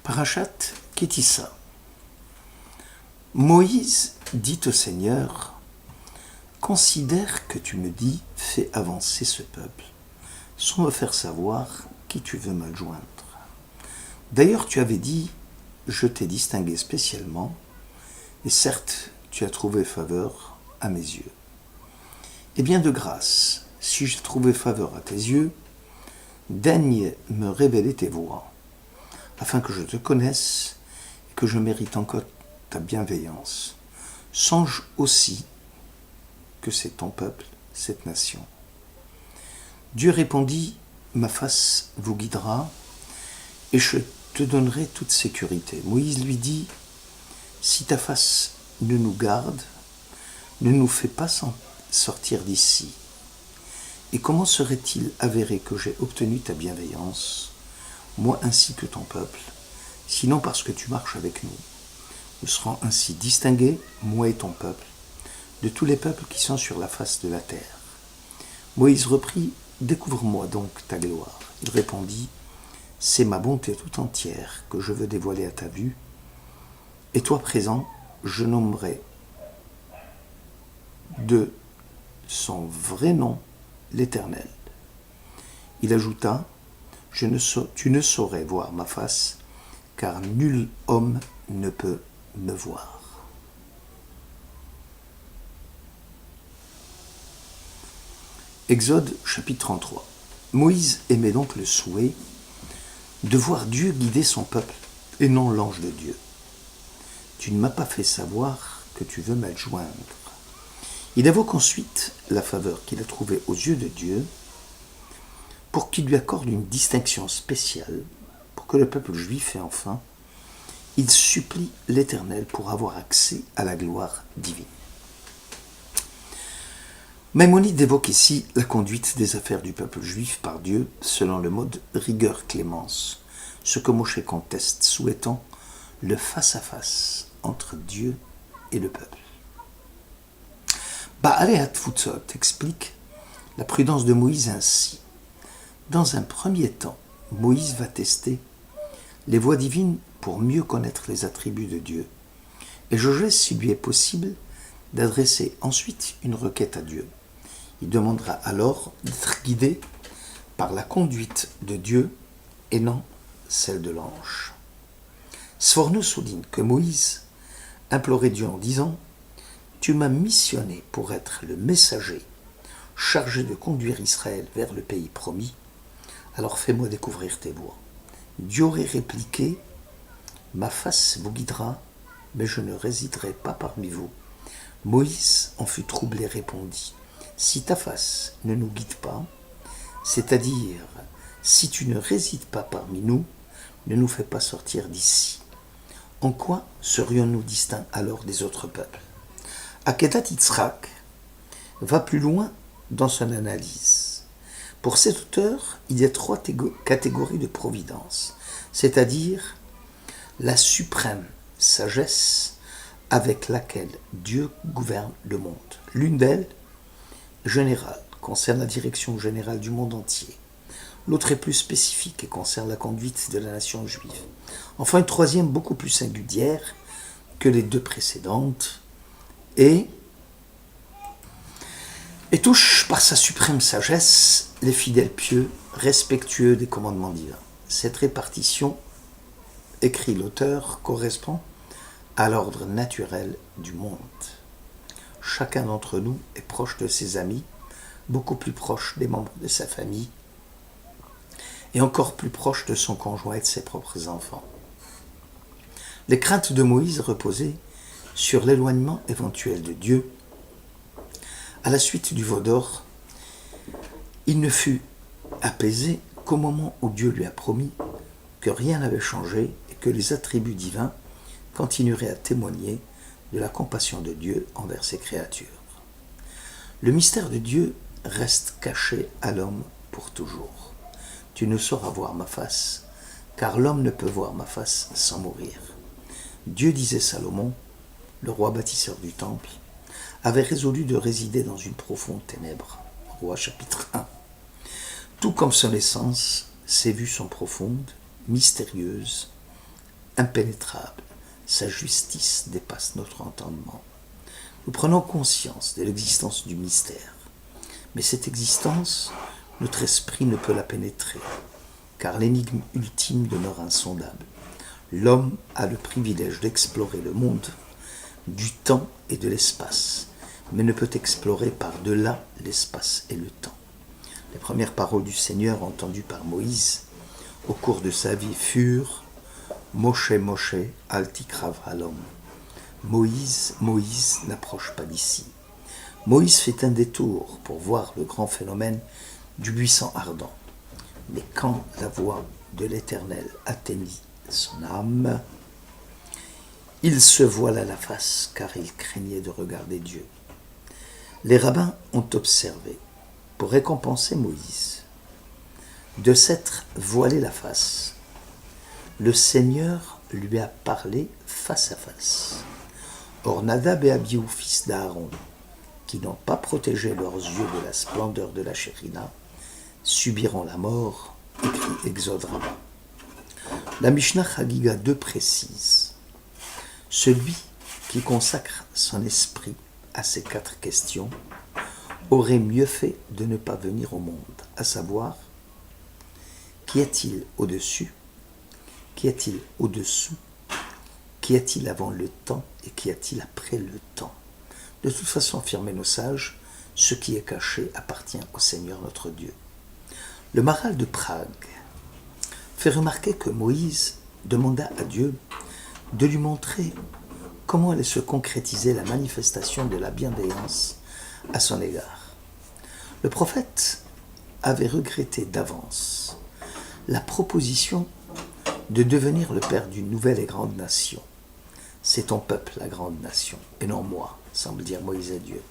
Parashat Ki-Tisa. Moïse dit au Seigneur, « Considère que tu me dis, fais avancer ce peuple, sans me faire savoir qui tu veux m'adjoindre. D'ailleurs, tu avais dit, je t'ai distingué spécialement, et certes, tu as trouvé faveur à mes yeux. Eh bien, de grâce, si j'ai trouvé faveur à tes yeux, daigne me révéler tes voies, afin que je te connaisse et que je mérite encore ta bienveillance. Songe aussi que c'est ton peuple, cette nation. » Dieu répondit, « Ma face vous guidera et je te donnerai toute sécurité. » Moïse lui dit, « Si ta face ne nous garde, ne nous fais pas sortir d'ici. Et comment serait-il avéré que j'ai obtenu ta bienveillance, moi ainsi que ton peuple, sinon parce que tu marches avec nous. Nous serons ainsi distingués, moi et ton peuple, de tous les peuples qui sont sur la face de la terre. » Moïse reprit, « Découvre-moi donc ta gloire. » Il répondit, « C'est ma bonté tout entière que je veux dévoiler à ta vue. Et toi présent, je nommerai de son vrai nom l'Éternel. » Il ajouta, « Tu ne saurais voir ma face, car nul homme ne peut me voir. » Exode chapitre 33. Moïse aimait donc le souhait de voir Dieu guider son peuple et non l'ange de Dieu. « Tu ne m'as pas fait savoir que tu veux m'adjoindre. » Il évoque ensuite la faveur qu'il a trouvée aux yeux de Dieu pour qu'il lui accorde une distinction spéciale, pour que le peuple juif ait enfin, il supplie l'Éternel pour avoir accès à la gloire divine. Maïmonide évoque ici la conduite des affaires du peuple juif par Dieu selon le mode rigueur-clémence, ce que Moshe conteste, souhaitant le face-à-face entre Dieu et le peuple. Baalei Hatfutzot explique la prudence de Moïse ainsi. Dans un premier temps, Moïse va tester les voies divines pour mieux connaître les attributs de Dieu et juger s'il lui est possible d'adresser ensuite une requête à Dieu. Il demandera alors d'être guidé par la conduite de Dieu et non celle de l'ange. Sforno souligne que Moïse implorait Dieu en disant « Tu m'as missionné pour être le messager chargé de conduire Israël vers le pays promis, alors fais-moi découvrir tes voies. » Dieu aurait répliqué « Ma face vous guidera, mais je ne résiderai pas parmi vous. » Moïse en fut troublé et répondit « Si ta face ne nous guide pas, c'est-à-dire si tu ne résides pas parmi nous, ne nous fais pas sortir d'ici. En quoi serions-nous distincts alors des autres peuples ?» Akedat Yitzhak va plus loin dans son analyse. Pour cet auteur, il y a trois catégories de providence, c'est-à-dire la suprême sagesse avec laquelle Dieu gouverne le monde. L'une d'elles, générale, concerne la direction générale du monde entier. L'autre est plus spécifique et concerne la conduite de la nation juive. Enfin, une troisième, beaucoup plus singulière que les deux précédentes, et touche par sa suprême sagesse les fidèles pieux, respectueux des commandements divins. Cette répartition, écrit l'auteur, correspond à l'ordre naturel du monde. Chacun d'entre nous est proche de ses amis, beaucoup plus proche des membres de sa famille, et encore plus proche de son conjoint et de ses propres enfants. Les craintes de Moïse reposaient sur l'éloignement éventuel de Dieu. À la suite du veau d'or, il ne fut apaisé qu'au moment où Dieu lui a promis que rien n'avait changé et que les attributs divins continueraient à témoigner de la compassion de Dieu envers ses créatures. Le mystère de Dieu reste caché à l'homme pour toujours. Tu ne sauras voir ma face, car l'homme ne peut voir ma face sans mourir. Dieu, disait Salomon, le roi bâtisseur du temple, avait résolu de résider dans une profonde ténèbre. Roi chapitre 1. Tout comme son essence, ses vues sont profondes, mystérieuses, impénétrable. Sa justice dépasse notre entendement. Nous prenons conscience de l'existence du mystère. Mais cette existence, notre esprit ne peut la pénétrer, car l'énigme ultime demeure insondable. L'homme a le privilège d'explorer le monde, du temps et de l'espace, mais ne peut explorer par-delà l'espace et le temps. Les premières paroles du Seigneur entendues par Moïse au cours de sa vie furent « Moshe, Moshe, al tikrav halom » Moïse, Moïse, n'approche pas d'ici. Moïse fait un détour pour voir le grand phénomène du buisson ardent. Mais quand la voix de l'Éternel atteignit son âme, il se voila la face, car il craignait de regarder Dieu. Les rabbins ont observé, pour récompenser Moïse, de s'être voilé la face. Le Seigneur lui a parlé face à face. Or Nadab et Abihu, fils d'Aaron, qui n'ont pas protégé leurs yeux de la splendeur de la Shekhinah, subiront la mort, écrit Exode Rabbah. La Mishnah Chagiga 2 précise « Celui qui consacre son esprit à ces 4 questions aurait mieux fait de ne pas venir au monde, à savoir, qu'y a-t-il au-dessus, qu'y a-t-il au-dessous, qu'y a-t-il avant le temps et qu'y a-t-il après le temps ?» De toute façon, affirmaient nos sages, ce qui est caché appartient au Seigneur notre Dieu. Le Maharal de Prague fait remarquer que Moïse demanda à Dieu de lui montrer comment allait se concrétiser la manifestation de la bienveillance à son égard. Le prophète avait regretté d'avance la proposition de devenir le père d'une nouvelle et grande nation. C'est ton peuple, la grande nation, et non moi, semble dire Moïse à Dieu.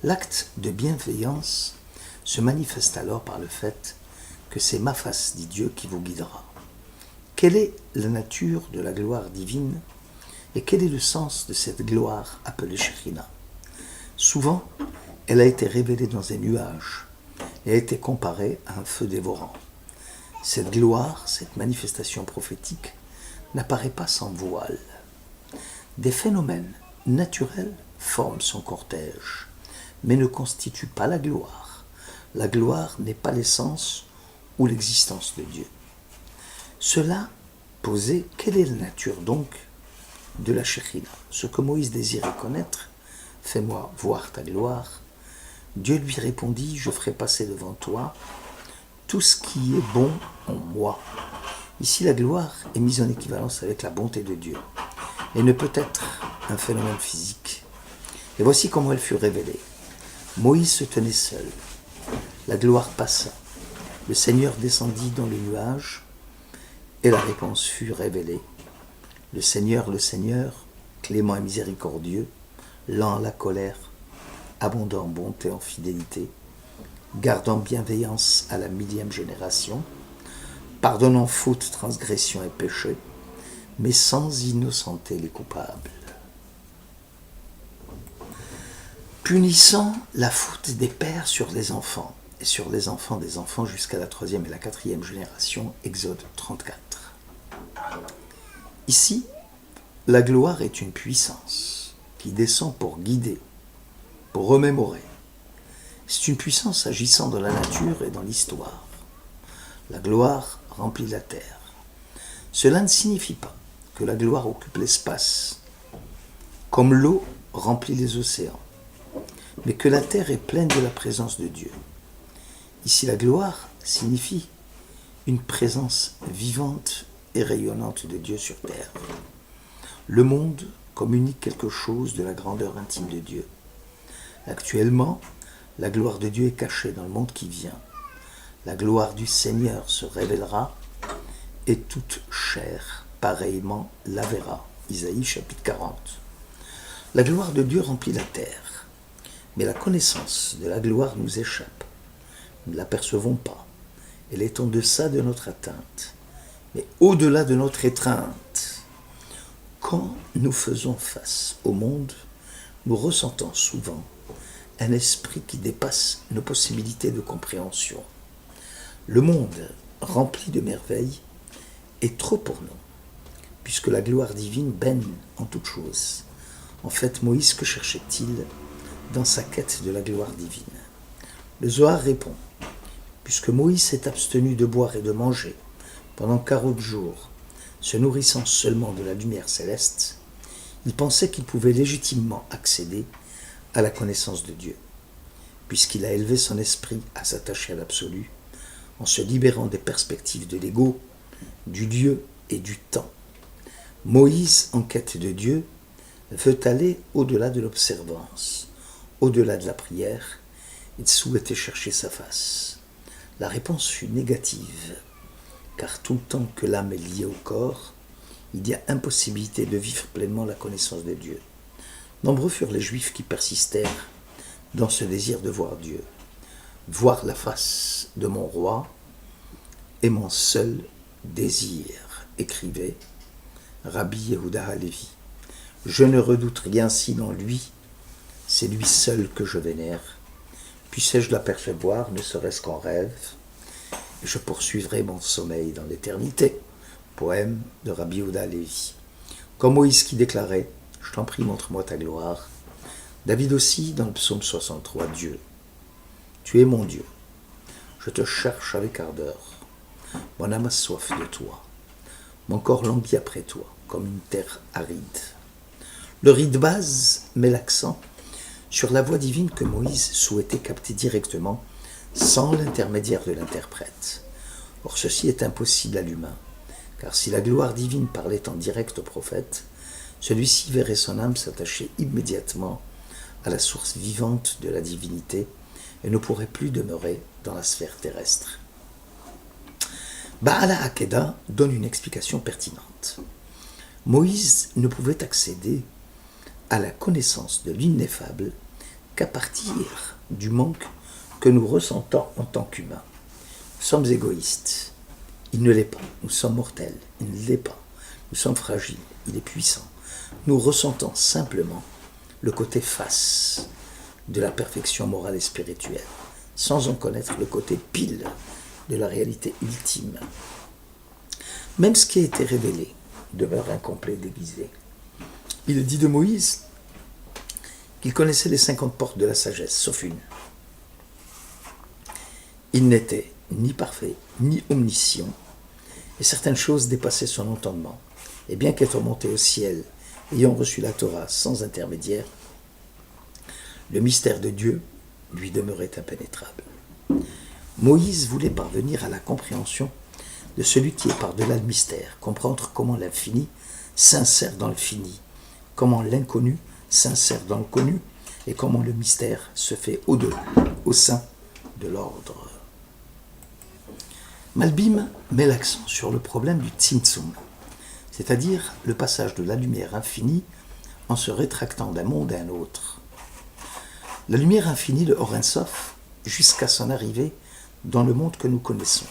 L'acte de bienveillance se manifeste alors par le fait que c'est ma face, dit Dieu, qui vous guidera. Quelle est la nature de la gloire divine et quel est le sens de cette gloire appelée Shekhinah? Souvent, elle a été révélée dans un nuage et a été comparée à un feu dévorant. Cette gloire, cette manifestation prophétique, n'apparaît pas sans voile. Des phénomènes naturels forment son cortège, mais ne constituent pas la gloire. La gloire n'est pas l'essence ou l'existence de Dieu. Cela posé, quelle est la nature donc de la Shekhinah? Ce que Moïse désirait connaître, fais-moi voir ta gloire. Dieu lui répondit, je ferai passer devant toi tout ce qui est bon en moi. Ici, la gloire est mise en équivalence avec la bonté de Dieu et ne peut être un phénomène physique. Et voici comment elle fut révélée. Moïse se tenait seul. La gloire passa. Le Seigneur descendit dans le nuage et la réponse fut révélée. Le Seigneur, clément et miséricordieux, lent à la colère, abondant en bonté et en fidélité, gardant bienveillance à la 1000e génération, pardonnant faute, transgression et péché, mais sans innocenter les coupables. Punissant la faute des pères sur les enfants, et sur les enfants des enfants jusqu'à la 3e et la 4e génération, Exode 34. Ici, la gloire est une puissance qui descend pour guider, pour remémorer. C'est une puissance agissant dans la nature et dans l'histoire. La gloire remplit la terre. Cela ne signifie pas que la gloire occupe l'espace, comme l'eau remplit les océans, mais que la terre est pleine de la présence de Dieu. Ici, la gloire signifie une présence vivante et rayonnante de Dieu sur terre. Le monde communique quelque chose de la grandeur intime de Dieu. Actuellement, la gloire de Dieu est cachée dans le monde qui vient. La gloire du Seigneur se révélera et toute chair pareillement la verra. Isaïe chapitre 40. La gloire de Dieu remplit la terre, mais la connaissance de la gloire nous échappe. Nous ne l'apercevons pas. Elle est en deçà de notre atteinte, mais au-delà de notre étreinte. Quand nous faisons face au monde, nous ressentons souvent un esprit qui dépasse nos possibilités de compréhension. Le monde, rempli de merveilles, est trop pour nous. puisque la gloire divine baigne en toutes choses. En fait, Moïse, que cherchait-il dans sa quête de la gloire divine? Le Zohar répond, puisque Moïse s'est abstenu de boire et de manger pendant 40 jours, se nourrissant seulement de la lumière céleste, il pensait qu'il pouvait légitimement accéder à la connaissance de Dieu, puisqu'il a élevé son esprit à s'attacher à l'absolu, en se libérant des perspectives de l'ego, du lieu et du temps. Moïse, en quête de Dieu, veut aller au-delà de l'observance, au-delà de la prière. Il souhaitait chercher sa face. La réponse fut négative, car tout le temps que l'âme est liée au corps, il y a impossibilité de vivre pleinement la connaissance de Dieu. Nombreux furent les Juifs qui persistèrent dans ce désir de voir Dieu. Voir la face de mon roi est mon seul désir, écrivait Rabbi Yehuda Halevi. Je ne redoute rien sinon lui, c'est lui seul que je vénère. Puissais-je l'apercevoir, ne serait-ce qu'en rêve, et je poursuivrai mon sommeil dans l'éternité. Poème de Rabbi Yehuda Halevi. Comme Moïse qui déclarait « Je t'en prie, montre-moi ta gloire ». David aussi, dans le psaume 63, Dieu. Tu es mon Dieu. Je te cherche avec ardeur. Mon âme a soif de toi. Mon corps languit après toi, comme une terre aride. Le riz de base met l'accent sur la voix divine que Moïse souhaitait capter directement, sans l'intermédiaire de l'interprète. Or, ceci est impossible à l'humain, car si la gloire divine parlait en direct au prophète, celui-ci verrait son âme s'attacher immédiatement à la source vivante de la divinité et ne pourrait plus demeurer dans la sphère terrestre. Ba'ala Akeda donne une explication pertinente. Moïse ne pouvait accéder à la connaissance de l'ineffable qu'à partir du manque que nous ressentons en tant qu'humains. Nous sommes égoïstes. Il ne l'est pas. Nous sommes mortels. Il ne l'est pas. Nous sommes fragiles. Il est puissant. Nous ressentons simplement le côté face de la perfection morale et spirituelle, sans en connaître le côté pile de la réalité ultime. Même ce qui a été révélé demeure incomplet et déguisé. Il dit de Moïse qu'il connaissait les 50 portes de la sagesse, sauf une. Il n'était ni parfait, ni omniscient, et certaines choses dépassaient son entendement. Et bien qu'étant monté au ciel, ayant reçu la Torah sans intermédiaire, le mystère de Dieu lui demeurait impénétrable. Moïse voulait parvenir à la compréhension de celui qui est par-delà le mystère, comprendre comment l'infini s'insère dans le fini, comment l'inconnu s'insère dans le connu, et comment le mystère se fait au-delà, au sein de l'ordre. Malbim met l'accent sur le problème du tzimtzum, c'est-à-dire le passage de la lumière infinie en se rétractant d'un monde à un autre. La lumière infinie de Or Sof jusqu'à son arrivée dans le monde que nous connaissons.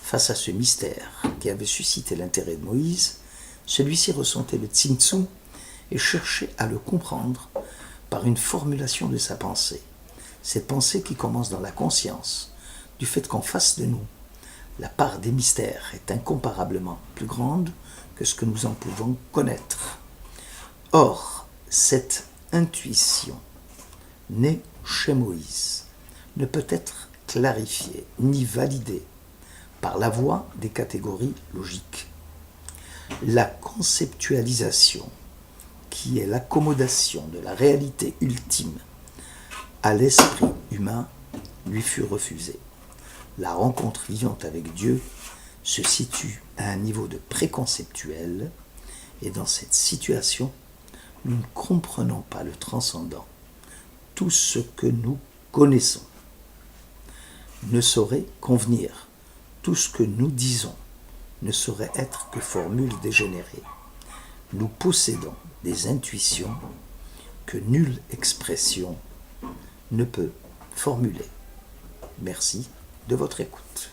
Face à ce mystère qui avait suscité l'intérêt de Moïse, celui-ci ressentait le tzimtzum et cherchait à le comprendre par une formulation de sa pensée. Cette pensée qui commence dans la conscience du fait qu'en face de nous, la part des mystères est incomparablement plus grande que ce que nous en pouvons connaître. Or, cette intuition née chez Moïse ne peut être clarifiée ni validée par la voie des catégories logiques. La conceptualisation, qui est l'accommodation de la réalité ultime à l'esprit humain, lui fut refusée. La rencontre vivante avec Dieu se situe à un niveau de préconceptuel, et dans cette situation, nous ne comprenons pas le transcendant. Tout ce que nous connaissons ne saurait convenir. Tout ce que nous disons ne saurait être que formule dégénérée. Nous possédons des intuitions que nulle expression ne peut formuler. Merci de votre écoute.